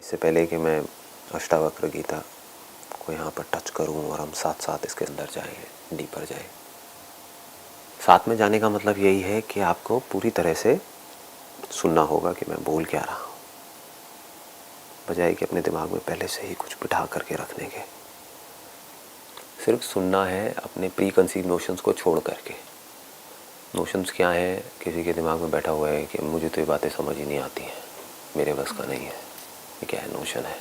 इससे पहले कि मैं अष्टावक्र गीता को यहाँ पर टच करूँ और हम साथ साथ इसके अंदर जाएंगे, डीपर जाएं। साथ में जाने का मतलब यही है कि आपको पूरी तरह से सुनना होगा कि मैं बोल क्या रहा हूँ, बजाय कि अपने दिमाग में पहले से ही कुछ बिठा करके रखने के। सिर्फ सुनना है अपने प्री कंसीव नोशंस को छोड़ करके। नोशंस क्या है? किसी के दिमाग में बैठा हुआ है कि मुझे तो ये बातें समझ ही नहीं आती हैं, मेरे बस का नहीं है। ये क्या है? नोशन है।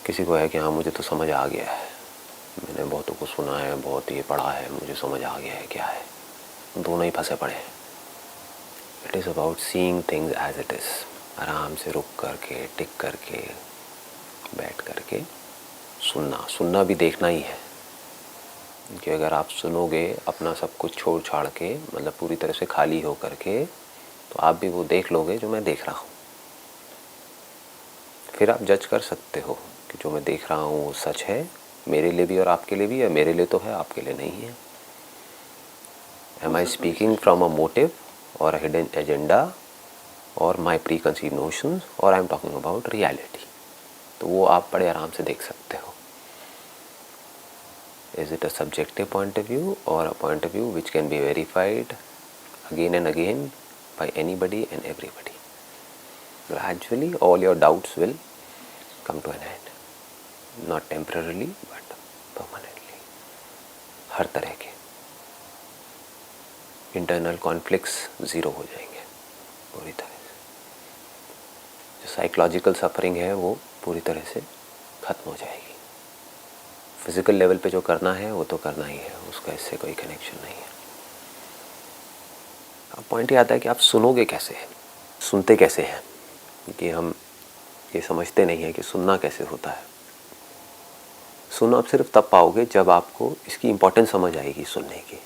किसी को है कि हाँ मुझे तो समझ आ गया है, मैंने बहुतों को सुना है, बहुत ये पढ़ा है, मुझे समझ आ गया है। क्या है? दोनों ही फंसे पड़े हैं। It is about seeing things as it is. आराम से रुक करके, टिक करके, बैठ करके सुनना भी देखना ही है। कि अगर आप सुनोगे अपना सब कुछ छोड़ छाड़ के, मतलब पूरी तरह से खाली हो करके, तो आप भी वो देख लोगे जो मैं देख रहा हूँ। फिर आप जज कर सकते हो कि जो मैं देख रहा हूँ वो सच है मेरे लिए भी और आपके लिए भी, या मेरे लिए तो है, आपके लिए नहीं है। Am I speaking from a motive और अ हिडन एजेंडा और माई प्री कंसीव नोशंस, और I am talking about reality. तो वो आप बड़े आराम से देख सकते हो। Is it a subjective point of view और a point of view which can be verified again and again by anybody and everybody. Gradually all your doubts will come to an end, not temporarily but permanently. हर तरह के internal conflicts zero हो जाएंगे पूरी तरह से। जो psychological suffering है वो पूरी तरह से ख़त्म हो जाएगी। फिज़िकल लेवल पे जो करना है वो तो करना ही है, उसका इससे कोई कनेक्शन नहीं है। अब पॉइंट ये आता है कि आप सुनोगे कैसे, सुनते कैसे हैं। कि हम ये समझते नहीं है कि सुनना कैसे होता है। सुनना आप सिर्फ तब पाओगे जब आपको इसकी इम्पोर्टेंस समझ आएगी सुनने की।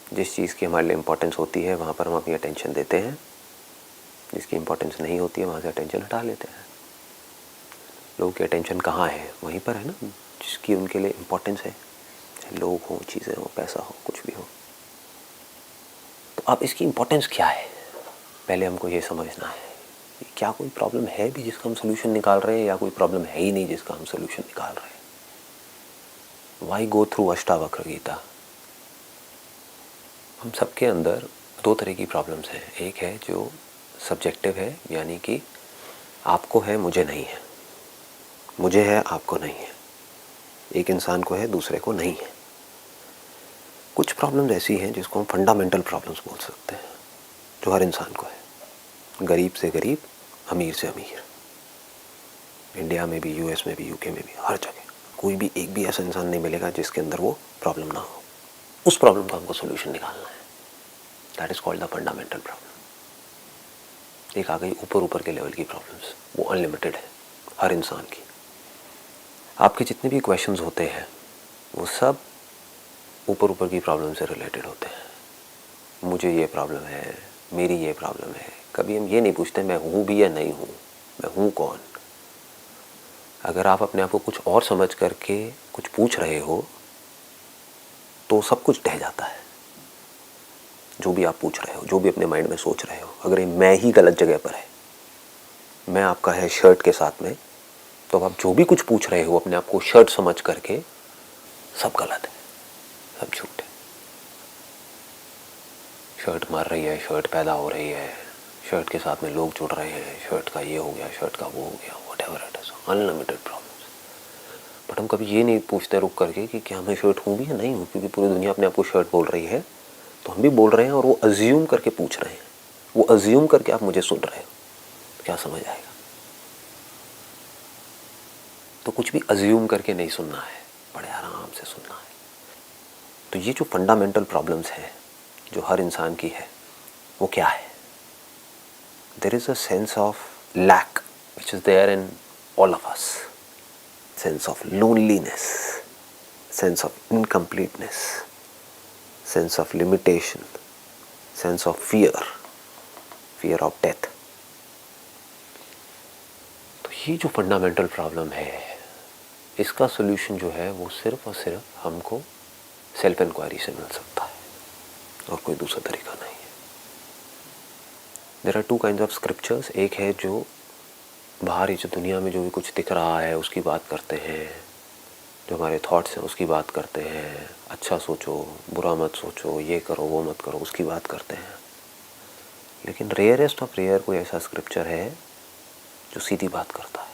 जिस चीज़ की हमारे लिए इम्पोर्टेंस होती है वहाँ पर हम अपनी अटेंशन देते हैं, जिसकी इम्पोर्टेंस नहीं होती है वहाँ से अटेंशन हटा लेते हैं। लोगों की अटेंशन कहाँ है? वहीं पर है ना, जिसकी उनके लिए इम्पोर्टेंस है, चाहे लोग हों, चीज़ें हों, पैसा हो, कुछ भी हो। तो अब इसकी इम्पोर्टेंस क्या है, पहले हमको ये समझना है। क्या कोई प्रॉब्लम है भी जिसका हम सोल्यूशन निकाल रहे हैं, या कोई प्रॉब्लम है ही नहीं जिसका हम सोल्यूशन निकाल रहे हैं? Why go through Ashtavakra Gita? हम सबके अंदर दो तरह की प्रॉब्लम्स हैं। एक है जो सब्जेक्टिव है, यानी कि आपको है मुझे नहीं है, मुझे है आपको नहीं है, एक इंसान को है दूसरे को नहीं है। कुछ प्रॉब्लम्स ऐसी हैं जिसको हम फंडामेंटल प्रॉब्लम्स बोल सकते हैं, जो हर इंसान को है। गरीब से गरीब, अमीर से अमीर, इंडिया में भी, यूएस में भी, यूके में भी, हर जगह कोई भी एक भी ऐसा इंसान नहीं मिलेगा जिसके अंदर वो प्रॉब्लम ना हो। उस प्रॉब्लम का हमको सोल्यूशन निकालना है। That is called the fundamental problem. एक आ गई ऊपर ऊपर के लेवल की प्रॉब्लम्स, वो अनलिमिटेड है हर इंसान की। आपके जितने भी क्वेश्चंस होते हैं वो सब ऊपर ऊपर की प्रॉब्लम से रिलेटेड होते हैं। मुझे ये प्रॉब्लम है, मेरी ये प्रॉब्लम है। कभी हम ये नहीं पूछते मैं हूँ भी या नहीं हूँ, मैं हूँ कौन। अगर आप अपने आप को कुछ और समझ करके कुछ पूछ रहे हो तो सब कुछ ढह जाता है। जो भी आप पूछ रहे हो, जो भी अपने माइंड में सोच रहे हो, अगर ये मैं ही गलत जगह पर है, मैं आपका है शर्ट के साथ में, तो आप जो भी कुछ पूछ रहे हो अपने आप को शर्ट समझ करके, सब गलत है, सब झूठ है। शर्ट मर रही है, शर्ट पैदा हो रही है, शर्ट के साथ में लोग जुड़ रहे हैं, शर्ट का ये हो गया, शर्ट का वो हो गया, whatever it is, unlimited problems. But हम कभी ये नहीं पूछते रुक करके कि क्या मैं शर्ट हूँ भी या नहीं हूँ, क्योंकि पूरी दुनिया अपने आप को शर्ट बोल रही है, तो हम भी बोल रहे हैं और वो अज्यूम करके पूछ रहे हैं। वो अज्यूम करके आप मुझे सुन रहे हो, तो क्या समझ आएगा? तो कुछ भी अज्यूम करके नहीं सुनना है, बड़े आराम से सुनना है। तो ये जो फंडामेंटल प्रॉब्लम्स हैं जो हर इंसान की है, वो क्या है? There is a sense of lack which is there in all of us. Sense of loneliness, sense of incompleteness, sense of limitation, sense of fear, fear of death. तो ये जो फंडामेंटल प्रॉब्लम है, इसका सोल्यूशन जो है वो सिर्फ और सिर्फ हमको सेल्फ इंक्वायरी से मिल सकता है, और कोई दूसरा तरीका नहीं है। There are two kinds of scriptures. एक है जो बाहर ही जो दुनिया में जो भी कुछ दिख रहा है उसकी बात करते हैं, जो हमारे थॉट्स हैं उसकी बात करते हैं, अच्छा सोचो, बुरा मत सोचो, ये करो वो मत करो, उसकी बात करते हैं। लेकिन रेयरेस्ट ऑफ रेयर कोई ऐसा स्क्रिप्चर है जो सीधी बात करता है।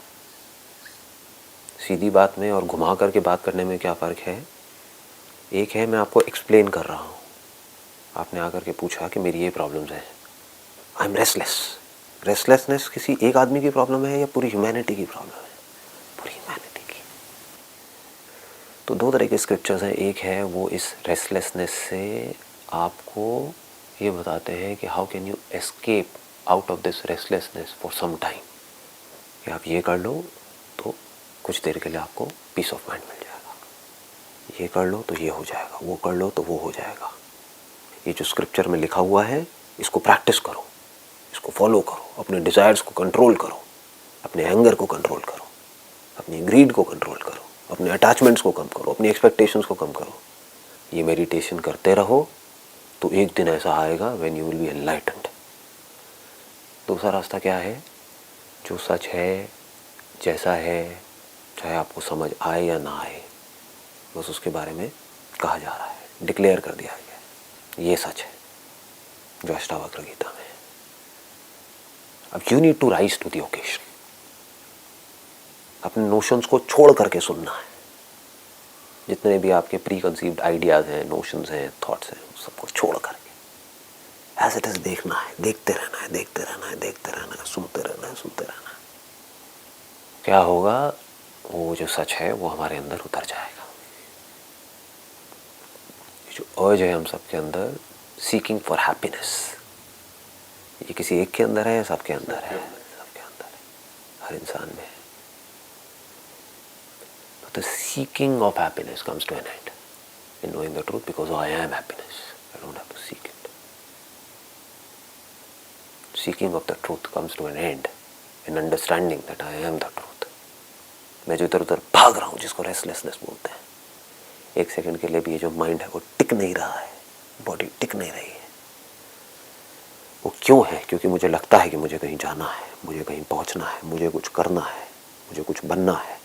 सीधी बात में और घुमा करके बात करने में क्या फ़र्क है? एक है मैं आपको एक्सप्लेन कर रहा हूँ, आपने आकर के पूछा कि मेरी ये प्रॉब्लम्स हैं, आई एम रेस्टलेस। रेस्टलेसनेस किसी एक आदमी की प्रॉब्लम है या पूरी ह्यूमैनिटी की प्रॉब्लम है? पूरी ह्यूमैनिटी की। तो दो तरह के स्क्रिप्चर्स हैं। एक है वो इस रेस्टलेसनेस से आपको ये बताते हैं कि how can you escape out of this restlessness for some time, कि आप ये कर लो तो कुछ देर के लिए आपको पीस ऑफ माइंड मिल जाएगा, ये कर लो तो ये हो जाएगा, वो कर लो तो वो हो जाएगा। ये जो स्क्रिप्चर में लिखा हुआ है इसको प्रैक्टिस करो, इसको फॉलो करो, अपने डिज़ायर्स को कंट्रोल करो, अपने एंगर को कंट्रोल करो, अपनी ग्रीड को कंट्रोल करो, अपने अटैचमेंट्स को कम करो, अपनी एक्सपेक्टेशंस को कम करो। ये मेडिटेशन करते रहो तो एक दिन ऐसा आएगा when you will be enlightened. दूसरा रास्ता क्या है? जो सच है, जैसा है, चाहे आपको समझ आए या ना आए, बस उसके बारे में कहा जा रहा है, डिक्लेयर कर दिया गया, ये सच है जो अष्टावक्र गीता में है। अब you need to rise to the occasion. अपने नोशंस को छोड़ करके सुनना है। जितने भी आपके प्री कंसीव्ड आइडियाज़ हैं, नोशंस हैं, थॉट्स हैं, सबको छोड़ करके एज इट इज देखना है, देखते रहना है, देखते रहना है, देखते रहना है, सुनते रहना है, सुनते रहना है। क्या होगा? वो जो सच है वो हमारे अंदर उतर जाएगा। जो अर्ज है हम सबके अंदर, सीकिंग फॉर हैप्पीनेस, ये किसी एक के अंदर है या सबके अंदर है? सबके अंदर है, हर इंसान में है। The seeking of happiness comes to an end in knowing the truth, because I am happiness. I don't have to seek it. Seeking of the truth comes to an end in understanding that I am the truth. मैं जो इधर उधर भाग रहा हूँ, जिसको restlessness बोलते हैं, एक सेकंड के लिए भी ये जो माइंड है वो टिक नहीं रहा है, बॉडी टिक नहीं रही है। वो क्यों है? क्योंकि मुझे लगता है कि मुझे कहीं जाना है, मुझे कहीं पहुँचना है, मुझे कुछ करना है, मुझे कुछ बनना है।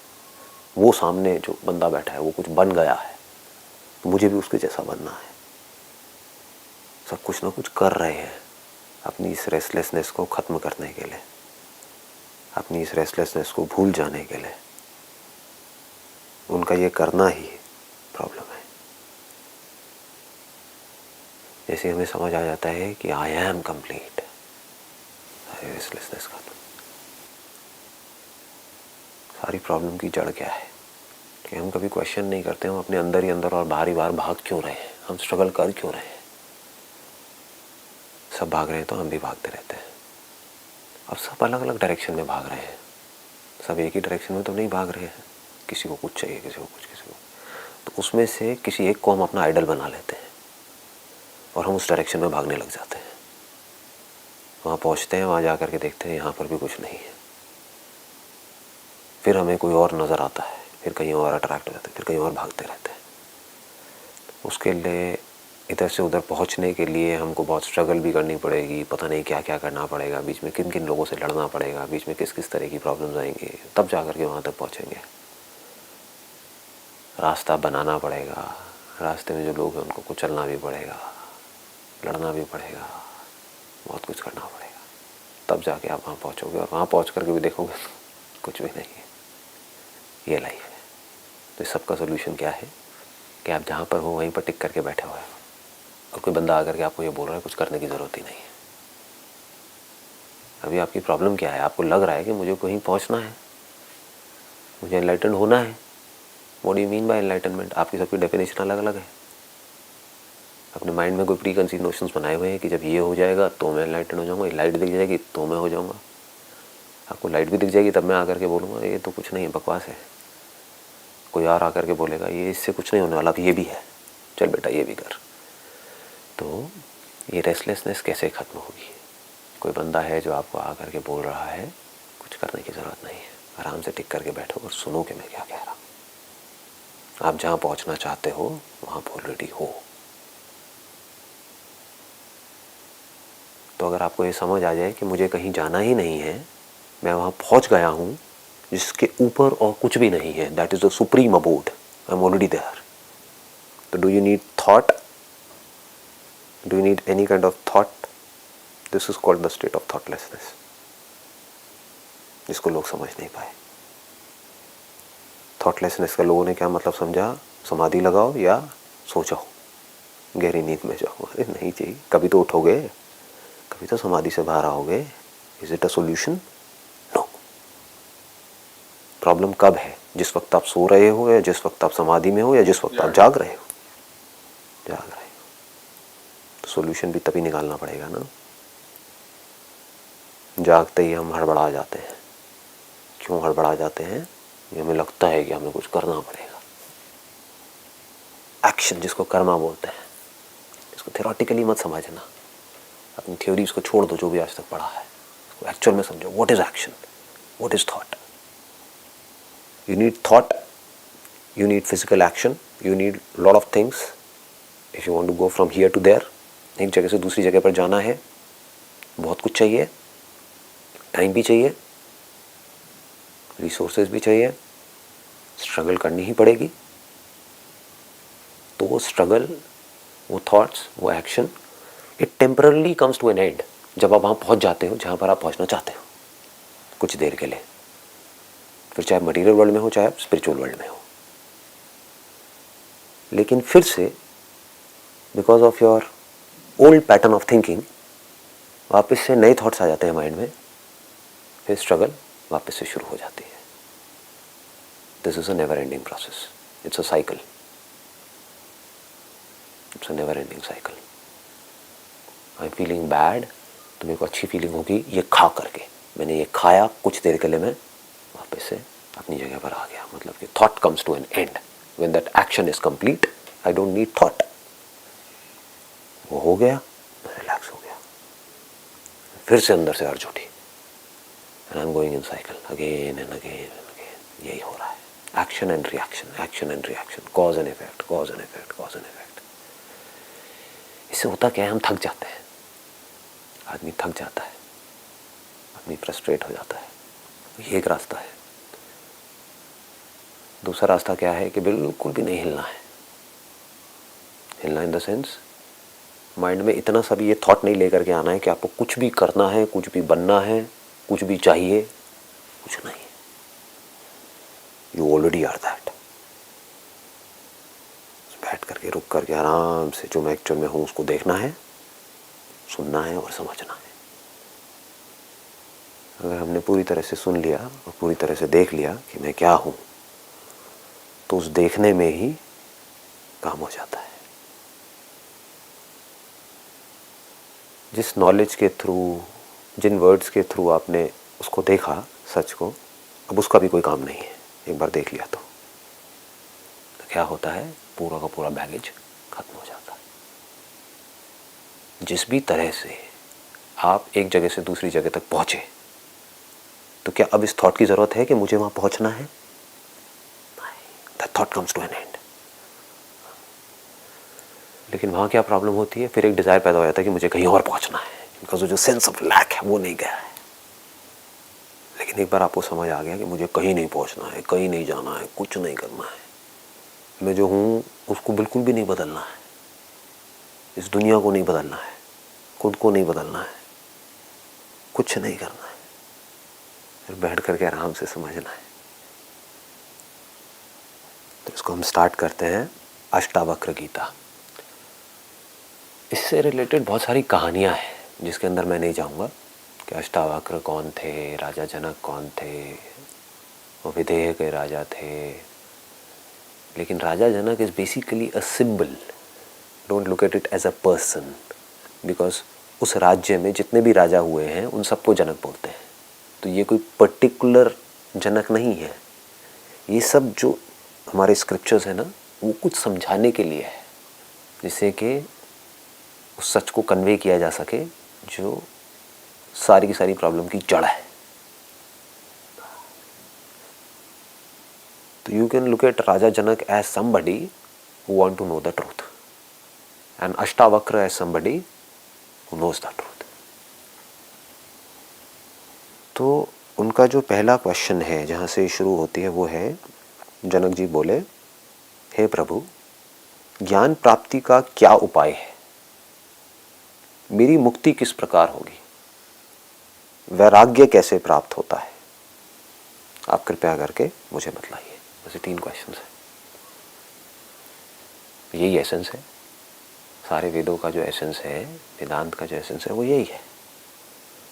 वो सामने जो बंदा बैठा है वो कुछ बन गया है, तो मुझे भी उसके जैसा बनना है। सब कुछ ना कुछ कर रहे हैं अपनी इस रेस्टलेसनेस को ख़त्म करने के लिए, अपनी इस रेस्टलेसनेस को भूल जाने के लिए। उनका ये करना ही प्रॉब्लम है। जैसे हमें समझ आ जाता है कि आई एम कंप्लीट, रेस्टलेसनेस खत्म। सारी प्रॉब्लम की जड़ क्या है कि हम कभी क्वेश्चन नहीं करते, हम अपने अंदर ही अंदर और बाहर ही बाहर भाग क्यों रहे हैं, हम स्ट्रगल कर क्यों रहे हैं। सब भाग रहे हैं तो हम भी भागते रहते हैं। अब सब अलग अलग डायरेक्शन में भाग रहे हैं, सब एक ही डायरेक्शन में तो नहीं भाग रहे हैं। किसी को कुछ चाहिए, किसी को कुछ, किसी को, तो उसमें से किसी एक को हम अपना आइडल बना लेते हैं और हम उस डायरेक्शन में भागने लग जाते हैं। वहाँ पहुँचते हैं, वहाँ जा कर के देखते हैं यहाँ पर भी कुछ नहीं है। फिर हमें कोई और नज़र आता है, फिर कहीं और अट्रैक्ट हो जाते हैं, फिर कहीं और भागते रहते हैं। उसके लिए इधर से उधर पहुंचने के लिए हमको बहुत स्ट्रगल भी करनी पड़ेगी, पता नहीं क्या क्या करना पड़ेगा, बीच में किन किन लोगों से लड़ना पड़ेगा, बीच में किस किस तरह की प्रॉब्लम्स आएंगी, तब जा कर के वहाँ तक पहुँचेंगे। रास्ता बनाना पड़ेगा, रास्ते में जो लोग हैं उनको कुचलना भी पड़ेगा, लड़ना भी पड़ेगा, बहुत कुछ करना पड़ेगा, तब जाके आप वहाँ पहुँचोगे। और वहाँ पहुँच कर के भी देखोगे कुछ भी नहीं है। ये लाइफ है। तो इस सब का सोल्यूशन क्या है कि आप जहाँ पर हो वहीं पर टिक करके बैठे हुए हैं और कोई बंदा आकर के आपको ये बोल रहा है कुछ करने की ज़रूरत ही नहीं है। अभी आपकी प्रॉब्लम क्या है? आपको लग रहा है कि मुझे कहीं पहुँचना है, मुझे एनलाइटेंड होना है। What do you mean by enlightenment? आपकी सबकी डेफिनेशन अलग अलग है। अपने माइंड में कोई प्री कंसीव नोशंस बनाए हुए हैं कि जब ये हो जाएगा तो मैं एनलाइटेंड हो जाऊँगा, ये लाइट दिख जाएगी तो मैं हो जाऊँगा। आपको लाइट भी दिख जाएगी तब मैं आकर के बोलूँगा ये तो कुछ नहीं है, बकवास है। कोई और आकर के बोलेगा ये इससे कुछ नहीं होने वाला, तो ये भी है, चल बेटा ये भी कर। तो ये रेस्टलेसनेस कैसे ख़त्म होगी? कोई बंदा है जो आपको आकर के बोल रहा है कुछ करने की ज़रूरत नहीं है, आराम से टिक करके बैठो और सुनो कि मैं क्या कह रहा हूँ। आप जहाँ पहुँचना चाहते हो वहाँ ऑलरेडी हो। तो अगर आपको ये समझ आ जाए कि मुझे कहीं जाना ही नहीं है, मैं वहाँ पहुँच गया हूँ जिसके ऊपर और कुछ भी नहीं है. That is the supreme abode. I am already there. तो do you need thought? Do you need any kind of thought? This is called the state of thoughtlessness, जिसको लोग समझ नहीं पाए. थॉटलेसनेस का लोगों ने क्या मतलब समझा? समाधि लगाओ या सो जाओ, गहरी नींद में जाओ. अरे नहीं चाहिए. कभी तो उठोगे, कभी तो समाधि से बाहर आओगे. Is it a solution? No. Problem कब है? जिस वक्त आप सो रहे हो, या जिस वक्त आप समाधि में हो, या जिस वक्त आप जाग रहे हो. जाग रहे हो तो सोल्यूशन भी तभी निकालना पड़ेगा ना. जागते ही हम हड़बड़ा जाते हैं. क्यों हड़बड़ा जाते हैं? ये हमें लगता है कि हमें कुछ करना पड़ेगा. एक्शन जिसको कर्मा बोलते हैं. इसको थ्योरेटिकली मत समझना. अपनी थ्योरीज को छोड़ दो जो भी आज तक पढ़ा है. इसको एक्चुअल में समझो. What is action? What is thought? You need thought, you need physical action, you need lot of things. if you want to go from here to there, एक जगह से दूसरी जगह पर जाना है, बहुत कुछ चाहिए. टाइम भी चाहिए, रिसोर्सेज भी चाहिए, स्ट्रगल करनी ही पड़ेगी. तो वो स्ट्रगल, वो थॉट्स, वो action, it temporarily comes to an end जब आप वहाँ पहुँच जाते हो जहाँ पर आप पहुँचना चाहते हो, कुछ देर के लिए. फिर चाहे मटीरियल वर्ल्ड में हो, चाहे स्पिरिचुअल वर्ल्ड में हो. लेकिन फिर से because of your old pattern of thinking वापस से नए थॉट्स आ जाते हैं माइंड में. फिर स्ट्रगल वापस से शुरू हो जाती है. This is a never ending process. It's a cycle. It's a never ending cycle. I am feeling bad, तो मेरे को अच्छी फीलिंग होगी ये खा करके. मैंने ये खाया, कुछ देर के लिए मैं वापस से अपनी जगह पर आ गया. मतलब कि thought comes to an end. When that action is complete, I don't need thought. वो हो गया, मैं रिलैक्स हो गया. फिर से अंदर से अर्ज उठी. And I'm going in cycle again and again and again. यही हो रहा है. Action and reaction, action and reaction, cause and effect, cause and effect, cause and effect. इससे होता क्या है? हम थक जाते हैं. आदमी थक जाता है, आदमी फ्रस्ट्रेट हो जाता है. ये एक रास्ता है. दूसरा रास्ता क्या है कि बिल्कुल भी नहीं हिलना है. हिलना इन द सेंस, माइंड में इतना सा भी ये थॉट नहीं लेकर के आना है कि आपको कुछ भी करना है, कुछ भी बनना है, कुछ भी चाहिए. कुछ नहीं. You already are that. बैठ करके, रुक करके आराम से जो मैं एक्चुअल में हूँ उसको देखना है, सुनना है और समझना है. अगर हमने पूरी तरह से सुन लिया और पूरी तरह से देख लिया कि मैं क्या हूँ, तो उस देखने में ही काम हो जाता है. जिस नॉलेज के थ्रू, जिन वर्ड्स के थ्रू आपने उसको देखा, सच को, अब उसका भी कोई काम नहीं है. एक बार देख लिया तो क्या होता है? पूरा का पूरा बैगेज खत्म हो जाता है. जिस भी तरह से आप एक जगह से दूसरी जगह तक पहुंचे, तो क्या अब इस थॉट की ज़रूरत है कि मुझे वहाँ पहुँचना है? That thought comes to an end. लेकिन वहाँ क्या प्रॉब्लम होती है? फिर एक डिज़ायर पैदा हो जाता है कि मुझे कहीं और पहुँचना है, बिकॉज वो जो सेंस ऑफ लैक है वो नहीं गया है. लेकिन एक बार आपको समझ आ गया कि मुझे कहीं नहीं पहुँचना है, कहीं नहीं जाना है, कुछ नहीं करना है, मैं जो हूँ उसको बिल्कुल भी नहीं बदलना है, इस दुनिया को नहीं बदलना है, खुद को नहीं बदलना है, कुछ नहीं करना है. फिर बैठ करके आराम से समझना है. तो इसको हम स्टार्ट करते हैं अष्टावक्र गीता. इससे रिलेटेड बहुत सारी कहानियाँ हैं जिसके अंदर मैं नहीं जाऊँगा कि अष्टावक्र कौन थे, राजा जनक कौन थे, वो विदेह के राजा थे. लेकिन Raja Janak is basically a symbol. Don't look at it as a person, because उस राज्य में जितने भी राजा हुए हैं उन सबको जनक बोलते हैं. तो ये कोई पर्टिकुलर जनक नहीं है. ये सब जो हमारे स्क्रिप्चर्स है ना, वो कुछ समझाने के लिए है, जिससे कि उस सच को कन्वे किया जा सके जो सारी की सारी प्रॉब्लम की जड़ है. तो you can look at Raja Janak as somebody who want to know the truth, and Ashtavakra as somebody who knows the truth. तो उनका जो पहला क्वेश्चन है जहाँ से शुरू होती है वो है, जनक जी बोले, हे प्रभु, ज्ञान प्राप्ति का क्या उपाय है? मेरी मुक्ति किस प्रकार होगी? वैराग्य कैसे प्राप्त होता है? आप कृपया करके मुझे बतलाइए। वैसे 3 क्वेश्चन है। यही एसेंस है सारे वेदों का। जो एसेंस है, वेदांत का जो एसेंस है वो यही है।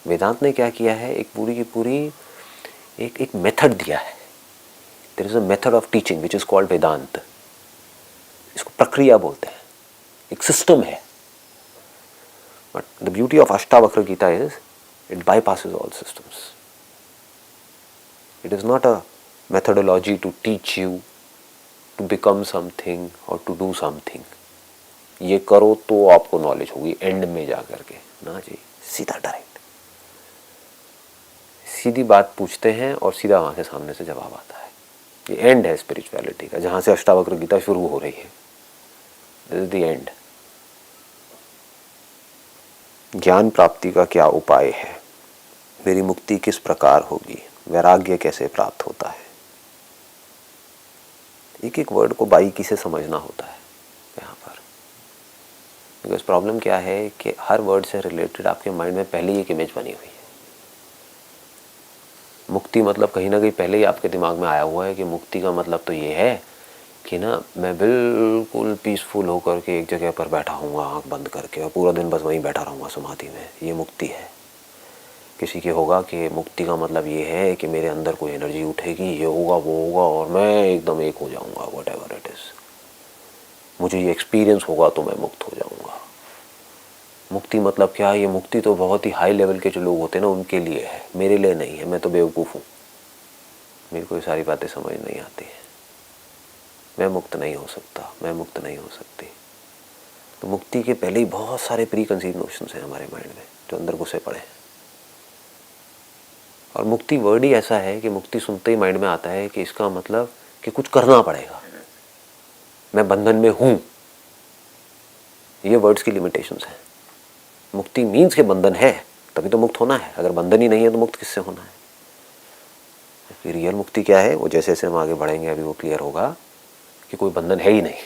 वेदांत ने क्या किया है, एक पूरी की पूरी एक मेथड दिया है। There is a method of teaching which is called Vedanta. इसको प्रक्रिया बोलते हैं, एक सिस्टम है। But the beauty of Ashtavakra Gita is it bypasses all systems. It is not a methodology to teach you to become something or to do something. ये करो तो आपको नॉलेज होगी एंड में जा करके, ना जी, सीधा डायरेक्ट सीधी बात पूछते हैं और सीधा वहां से सामने से जवाब आता है। ये एंड है स्पिरिचुअलिटी का, जहां से अष्टावक्र गीता शुरू हो रही है। This is the end. ज्ञान प्राप्ति का क्या उपाय है? मेरी मुक्ति किस प्रकार होगी? वैराग्य कैसे प्राप्त होता है? एक एक वर्ड को बारीकी से समझना होता है यहाँ पर। बिकॉज प्रॉब्लम क्या है कि हर वर्ड से रिलेटेड आपके माइंड में पहले ही एक इमेज बनी हुई है। मुक्ति मतलब कहीं ना कहीं पहले ही आपके दिमाग में आया हुआ है कि मुक्ति का मतलब तो ये है कि ना, मैं बिल्कुल पीसफुल होकर के एक जगह पर बैठा हूँगा आँख बंद करके और पूरा दिन बस वहीं बैठा रहूँगा समाधि में, ये मुक्ति है। किसी के होगा कि मुक्ति का मतलब ये है कि मेरे अंदर कोई एनर्जी उठेगी, ये होगा वो होगा और मैं एकदम एक हो जाऊँगा, वट एवर इट इज़, मुझे ये एक्सपीरियंस होगा तो मैं मुक्त हो जाऊँगा। मुक्ति मतलब क्या? ये मुक्ति तो बहुत ही हाई लेवल के जो लोग होते हैं ना उनके लिए है, मेरे लिए नहीं है। मैं तो बेवकूफ़ हूँ, मेरे को ये सारी बातें समझ नहीं आती हैं। मैं मुक्त नहीं हो सकता, मैं मुक्त नहीं हो सकती। तो मुक्ति के पहले ही बहुत सारे प्री कंसीव नोशंस हैं हमारे माइंड में जो अंदर घुसे पड़े हैं। और मुक्ति वर्ड ही ऐसा है कि मुक्ति सुनते ही माइंड में आता है कि इसका मतलब कि कुछ करना पड़ेगा, मैं बंधन में हूँ। ये वर्ड्स की लिमिटेशंस हैं। मुक्ति मीन्स के बंधन है तभी तो मुक्त होना है, अगर बंधन ही नहीं है तो मुक्त किससे होना है? फिर रियल मुक्ति क्या है, वो जैसे जैसे हम आगे बढ़ेंगे अभी वो क्लियर होगा कि कोई बंधन है ही नहीं।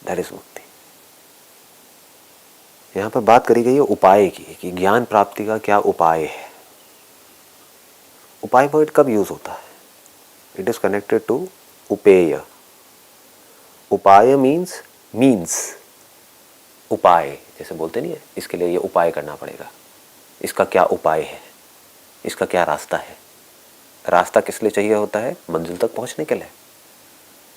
दैट इज मुक्ति। यहाँ पर बात करी गई है उपाय की कि ज्ञान प्राप्ति का क्या उपाय है। उपाय वर्ड कब यूज होता है? इट इज कनेक्टेड टू उपेय। उपाय मीन्स उपाय, जैसे बोलते नहीं है, इसके लिए ये उपाय करना पड़ेगा, इसका क्या उपाय है, इसका क्या रास्ता है। रास्ता किस लिए चाहिए होता है? मंजिल तक पहुंचने के लिए।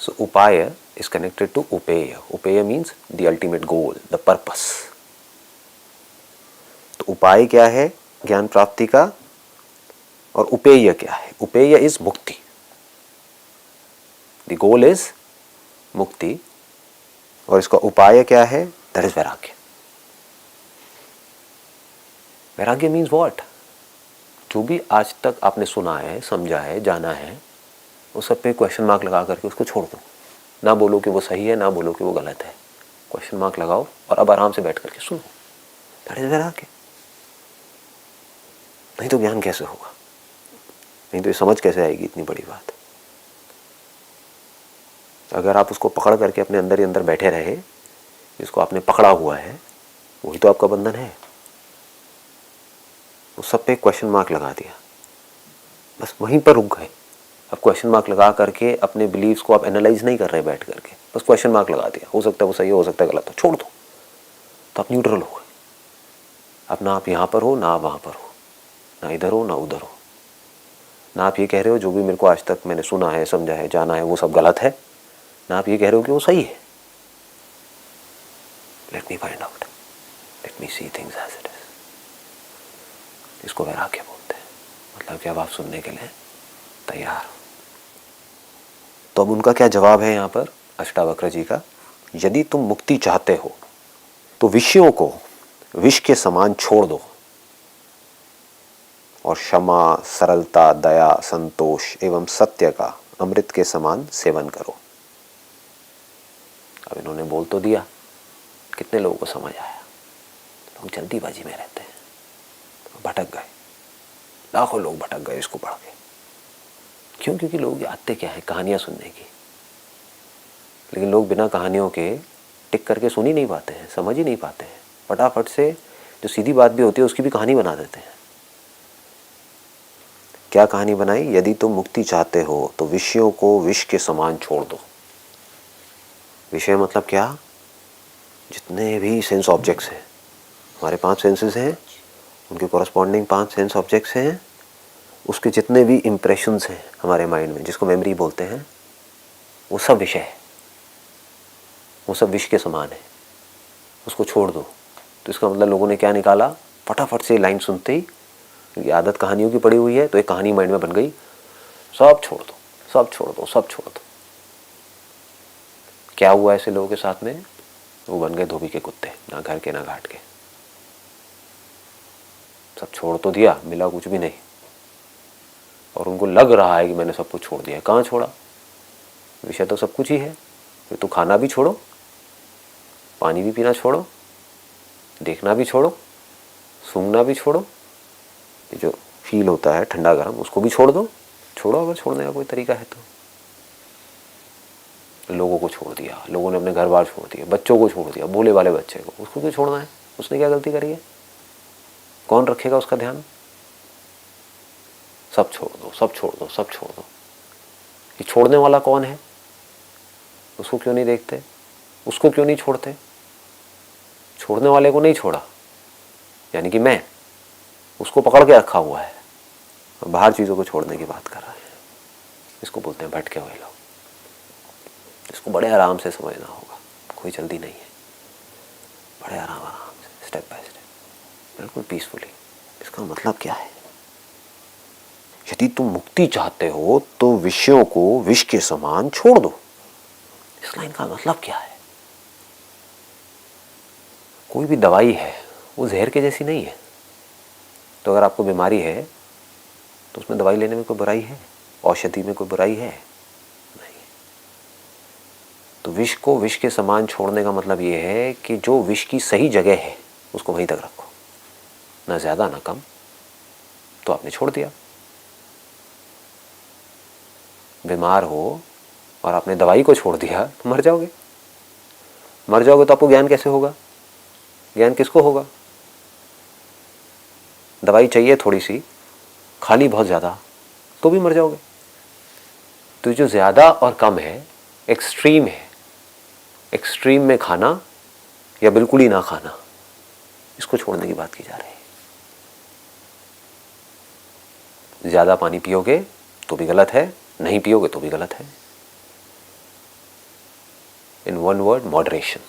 सो उपाय इज कनेक्टेड टू उपेय। उपेय means the ultimate goal, the purpose. तो उपाय क्या है ज्ञान प्राप्ति का और उपेय क्या है? उपेय इज मुक्ति, द गोल इज मुक्ति, और इसका उपाय क्या है? दैट इज वैराग्य। वैराग्य मीन्स व्हाट? जो भी आज तक आपने सुना है, समझा है, जाना है, उस सब पे क्वेश्चन मार्क लगा करके उसको छोड़ दो। ना बोलो कि वो सही है, ना बोलो कि वो गलत है, क्वेश्चन मार्क लगाओ और अब आराम से बैठ करके सुनो। दैट इज वैराग्य। नहीं तो ज्ञान कैसे होगा? नहीं तो ये समझ कैसे आएगी इतनी बड़ी बात? अगर आप उसको पकड़ करके अपने अंदर ही अंदर बैठे रहे, जिसको आपने पकड़ा हुआ है वही तो आपका बंधन है। उस सब पे क्वेश्चन मार्क लगा दिया, बस वहीं पर रुक गए। अब क्वेश्चन मार्क लगा करके अपने बिलीव्स को आप एनालाइज नहीं कर रहे बैठ करके, बस क्वेश्चन मार्क लगा दिया। हो सकता है वो सही हो सकता है गलत हो, छोड़ दो। तो आप न्यूट्रल हो गए। अब ना आप यहाँ पर हो, ना आप वहाँ पर हो, ना इधर हो ना उधर हो। ना आप ये कह रहे हो जो भी मेरे को आज तक मैंने सुना है, समझा है, जाना है वो सब गलत है, ना आप ये कह रहे हो कि वो सही है। Let me find out, let me see things as it is. इसको वैराग्य बोलते हैं। मतलब कि अब आप सुनने के लिए तैयार हो। तो अब उनका क्या जवाब है यहाँ पर अष्टावक्र जी का? यदि तुम मुक्ति चाहते हो तो विषयों को विष के समान छोड़ दो और क्षमा, सरलता, दया, संतोष एवं सत्य का अमृत के समान सेवन करो। अब इन्होंने बोल तो दिया, कितने लोगों को समझ आया? लोग जल्दीबाजी में रहते हैं, भटक गए। लाखों लोग भटक गए इसको पढ़ के। क्यों? क्योंकि लोग आते क्या है, कहानियाँ सुनने की। लेकिन लोग बिना कहानियों के टिक करके सुन ही नहीं पाते हैं, समझ ही नहीं पाते हैं। फटाफट से जो सीधी बात भी होती है उसकी भी कहानी बना देते हैं। क्या कहानी बनाई? यदि तुम मुक्ति चाहते हो तो विषयों को विष के समान छोड़ दो। विषय मतलब क्या? जितने भी सेंस ऑब्जेक्ट्स हैं, हमारे 5 सेंसेस हैं, उनके कॉरस्पॉन्डिंग 5 सेंस ऑब्जेक्ट्स हैं, उसके जितने भी इम्प्रेशंस हैं हमारे माइंड में, जिसको मेमोरी बोलते हैं, वो सब विषय है, वो सब विष के समान है, उसको छोड़ दो। तो इसका मतलब लोगों ने क्या निकाला? फटाफट से लाइन सुनते ही, क्योंकि आदत कहानियों की पड़ी हुई है, तो एक कहानी माइंड में बन गई, सब छोड़ दो, सब छोड़ दो, सब छोड़ दो। क्या हुआ ऐसे लोगों के साथ में? वो बन गए धोबी के कुत्ते, ना घर के ना घाट के। सब छोड़ तो दिया, मिला कुछ भी नहीं, और उनको लग रहा है कि मैंने सब कुछ छोड़ दिया। कहाँ छोड़ा? विषय तो सब कुछ ही है। फिर तो खाना भी छोड़ो, पानी भी पीना छोड़ो, देखना भी छोड़ो, सूंघना भी छोड़ो, ये जो फील होता है ठंडा गर्म, उसको भी छोड़ दो। छोड़ो, अगर छोड़ने का कोई तरीका है तो। लोगों को छोड़ दिया, लोगों ने अपने घर बार छोड़ दिया, बच्चों को छोड़ दिया, भोले वाले बच्चे को, उसको क्यों छोड़ना है? उसने क्या गलती करी है? कौन रखेगा उसका ध्यान? सब छोड़ दो, सब छोड़ दो, सब छोड़ दो। ये छोड़ने वाला कौन है? उसको क्यों नहीं देखते? उसको क्यों नहीं छोड़ते? छोड़ने वाले को नहीं छोड़ा, यानी कि मैं उसको पकड़ के रखा हुआ है, बाहर चीज़ों को छोड़ने की बात कर रहा है। इसको बोलते हैं भटके हुए लोग। इसको बड़े आराम से समझना होगा, कोई जल्दी नहीं है, बड़े आराम आराम से, स्टेप बाय स्टेप, बिल्कुल पीसफुली। इसका मतलब क्या है? यदि तुम मुक्ति चाहते हो तो विषयों को विष के समान छोड़ दो। इस लाइन का मतलब क्या है? कोई भी दवाई है वो जहर के जैसी नहीं है। तो अगर आपको बीमारी है तो उसमें दवाई लेने में कोई बुराई है? औषधि में कोई बुराई है? नहीं। तो विष को विष के समान छोड़ने का मतलब ये है कि जो विष की सही जगह है उसको वहीं तक रखो, ना ज़्यादा ना कम। तो आपने छोड़ दिया। बीमार हो और आपने दवाई को छोड़ दिया तो मर जाओगे। मर जाओगे तो आपको ज्ञान कैसे होगा? ज्ञान किसको होगा? दवाई चाहिए थोड़ी सी, खाली बहुत ज़्यादा, तो भी मर जाओगे। तो जो ज़्यादा और कम है, एक्सट्रीम है, एक्सट्रीम में खाना या बिल्कुल ही ना खाना, इसको छोड़ने की बात की जा रही है। ज़्यादा पानी पियोगे तो भी गलत है, नहीं पियोगे तो भी गलत है। In one word, moderation.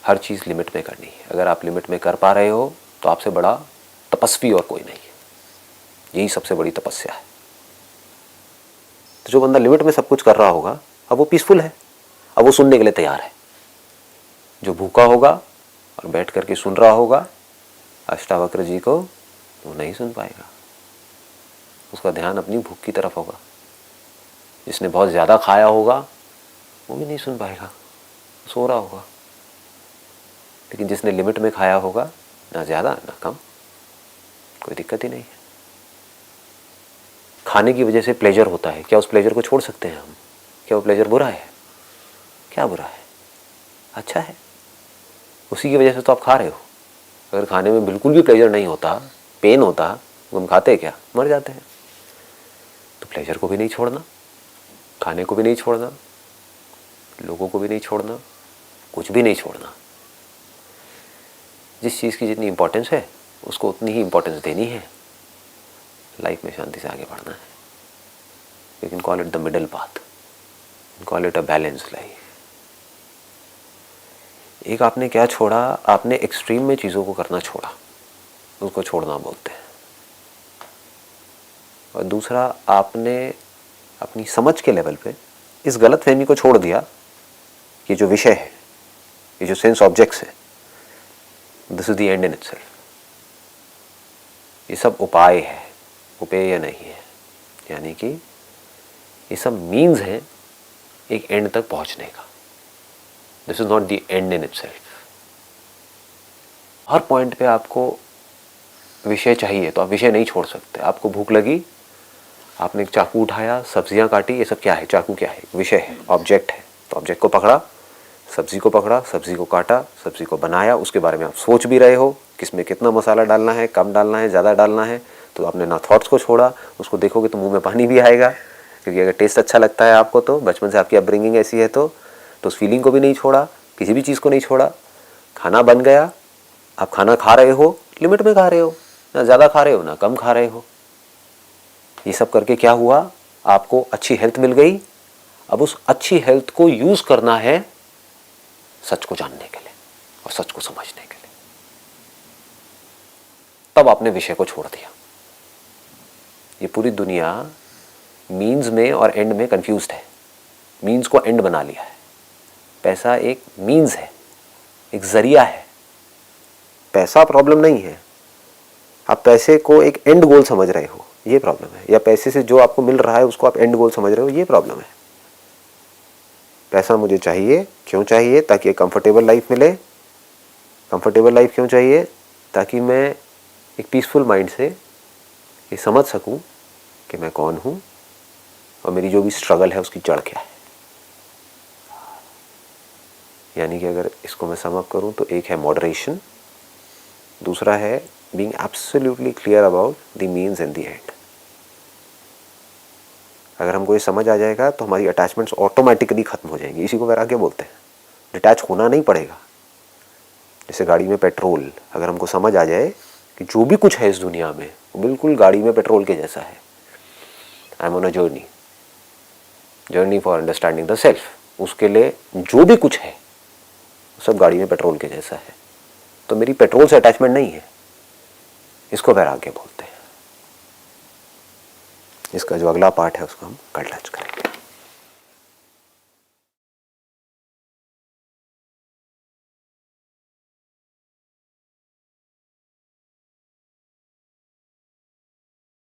Her cheese limit में करनी है। अगर आप लिमिट में कर पा रहे हो तो आपसे बड़ा तपस्वी और कोई नहीं है। यही सबसे बड़ी तपस्या है। तो जो बंदा लिमिट में सब कुछ कर रहा होगा, अब वो पीसफुल है, अब वो सुनने के लिए तैयार है। जो भूखा होगा और बैठ करके सुन रहा होगा अष्टावक्र जी को, वो नहीं सुन पाएगा, उसका ध्यान अपनी भूख की तरफ होगा। जिसने बहुत ज़्यादा खाया होगा वो भी नहीं सुन पाएगा, सो रहा होगा। लेकिन जिसने लिमिट में खाया होगा, ना ज़्यादा ना कम, कोई दिक्कत ही नहीं है। खाने की वजह से प्लेजर होता है, क्या उस प्लेजर को छोड़ सकते हैं हम? क्या वो प्लेजर बुरा है? क्या बुरा है? अच्छा है। उसी की वजह से तो आप खा रहे हो। अगर खाने में बिल्कुल भी प्लेजर नहीं होता, पेन होता, तो हम खाते क्या? मर जाते हैं। तो प्लेजर को भी नहीं छोड़ना, खाने को भी नहीं छोड़ना, लोगों को भी नहीं छोड़ना, कुछ भी नहीं छोड़ना। जिस चीज़ की जितनी इम्पोर्टेंस है उसको उतनी ही इम्पोर्टेंस देनी है। लाइफ में शांति से आगे बढ़ना है। You can call it the middle path, call it a balance life. एक आपने क्या छोड़ा? आपने एक्सट्रीम में चीज़ों को करना छोड़ा, उसको छोड़ना बोलते हैं। और दूसरा, आपने अपनी समझ के लेवल पे इस गलत फहमी को छोड़ दिया कि जो विषय है, ये जो सेंस ऑब्जेक्ट्स है, this is the and in itself. ये सब उपाय है, उपेय नहीं है। यानी कि ये सब मीन्स हैं एक एंड तक पहुंचने का। This is not the and in itself. Her point पे आपको विषय चाहिए तो आप विषय नहीं छोड़ सकते। आपको भूख लगी, आपने एक चाकू उठाया, सब्जियां काटी, ये सब क्या है? चाकू क्या है? विषय है, ऑब्जेक्ट है। तो ऑब्जेक्ट को पकड़ा, सब्जी को पकड़ा, सब्जी को काटा, सब्जी को बनाया, उसके बारे में आप सोच भी रहे हो किसमें कितना मसाला डालना है, कम डालना है, ज़्यादा डालना है। तो आपने ना थॉट्स को छोड़ा, उसको देखोगे तो मुंह में पानी भी आएगा, क्योंकि अगर टेस्ट अच्छा लगता है आपको, तो बचपन से आपकी अपब्रिंगिंग ऐसी है, तो उस फीलिंग को भी नहीं छोड़ा, किसी भी चीज़ को नहीं छोड़ा। खाना बन गया, आप खाना खा रहे हो, लिमिट में खा रहे हो, ना ज़्यादा खा रहे हो ना कम खा रहे हो। ये सब करके क्या हुआ? आपको अच्छी हेल्थ मिल गई। अब उस अच्छी हेल्थ को यूज़ करना है सच को जानने के लिए और सच को समझने के लिए। तब आपने विषय को छोड़ दिया। ये पूरी दुनिया मीन्स में और एंड में कंफ्यूज्ड है, मीन्स को एंड बना लिया है। पैसा एक मीन्स है, एक जरिया है। पैसा प्रॉब्लम नहीं है, आप पैसे को एक एंड गोल समझ रहे हो, ये प्रॉब्लम है। या पैसे से जो आपको मिल रहा है उसको आप एंड गोल समझ रहे हो, ये प्रॉब्लम है। पैसा मुझे चाहिए, क्यों चाहिए? ताकि एक कंफर्टेबल लाइफ मिले। कंफर्टेबल लाइफ क्यों चाहिए? ताकि मैं एक पीसफुल माइंड से ये समझ सकूं कि मैं कौन हूं और मेरी जो भी स्ट्रगल है उसकी जड़ क्या है। यानी कि अगर इसको मैं सम अप करूं तो एक है मॉडरेशन, दूसरा है being absolutely clear about the means and the end. अगर हमको ये समझ आ जाएगा तो हमारी अटैचमेंट्स ऑटोमेटिकली खत्म हो जाएंगी। इसी को वैराग्य बोलते हैं। डिटैच होना नहीं पड़ेगा। जैसे गाड़ी में पेट्रोल, अगर हमको समझ आ जाए कि जो भी कुछ है इस दुनिया में वो बिल्कुल गाड़ी में पेट्रोल के जैसा है। I am on a journey for understanding the self. उसके लिए जो भी कुछ है सब गाड़ी में पेट्रोल के जैसा है, तो मेरी पेट्रोल से अटैचमेंट नहीं है। इसको वैराग्य बोलते हैं। इसका जो अगला पार्ट है उसको हम कल टच करेंगे।